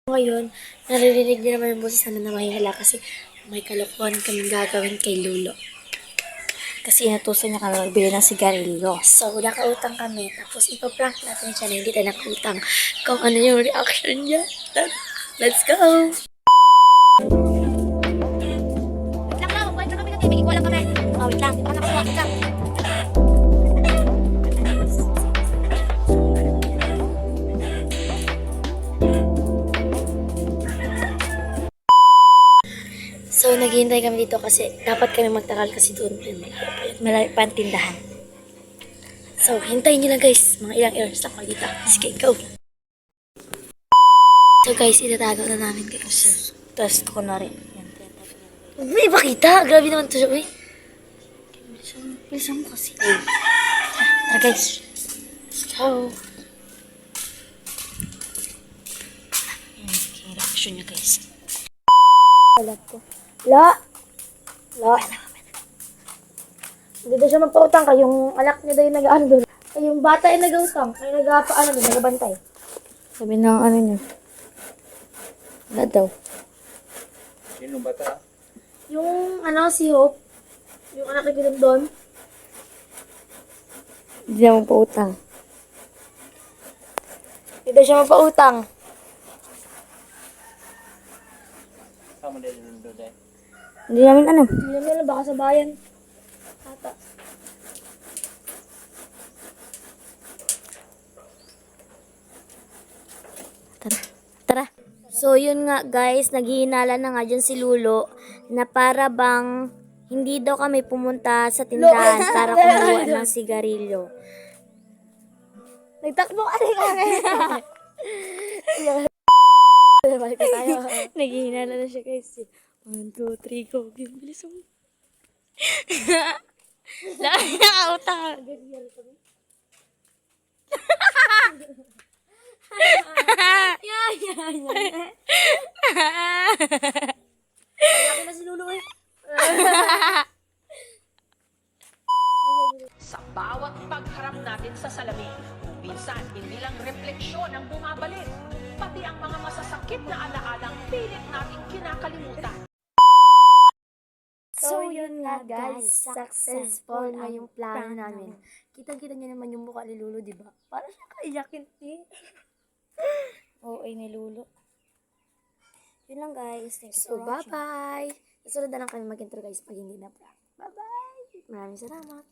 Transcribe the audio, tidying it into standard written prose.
Ngayon, naririnig niyo naman yung boses namin na mahihala kasi may kalokohan kaming gagawin kay Lulo. Kasi inatusan niya kami magbili ng sigarilyo. So, nakautang kami. Tapos, ipaprank natin siya na hindi tayo nakautang. Kung ano yung reaction niya. Let's go! Wait lang lang, magkwento kami ng TV. Ikaw lang kami. Oh, wait lang. Baka nakakuha. Wait lang. So, naghihintay kami dito kasi dapat kami magtakal kasi doon. Malapit pa ang tindahan. So, hintayin nyo lang guys. Mga ilang hours lang ako dito. Sige, go! So guys, itatago na namin guys. Tapos ko na rin. May ipakita! Grabe naman to siya, uy. Bilisan mo kasi. Tara guys. Let's go! Okay, reaction niya guys. Alat ko. La! Hindi daw siya magpautang. Kayong anak niya daw yung nag-ano doon. Kayong bata yung nag-utang. Kayo nag-paano doon, nag-bantay. Sabi ng ano niya. Wala daw. Sino bata? Yung ano, si Hope. Yung anak ni doon. Hindi siya magpautang. Hindi daw siya magpautang. Sama din yung doon eh. Hindi namin ano. Hindi naman alam, baka sa bayan. Ata. Tara. So, yun nga guys, naghihinala na nga dyan si Lulo na para bang hindi daw kami pumunta sa tindahan para kumuha ng sigarilyo. Nagtakbo ka rin kami. Balik na tayo. Naghihinala na siya guys. 1, 2, 3, go. Bilis mo. Dahil nakautang. Laki na si Lulu eh. Sa bawat pagharap natin sa salamin, minsan hindi lang refleksyon ang bumabalik, pati ang mga masasakit na alaalang pilit natin kinakalimutan. So, yun nga guys, successful na yung plano namin. Kitang-kita niyo naman yung mukha ni Lulu, di ba? Parang siya kaiyakin eh. Oo, ay ni Lulo. Yun lang guys. Thank you So, for watching. bye-bye. Susunod na lang kami mag-intro guys pag hindi na prank. Bye-bye. Maraming salamat.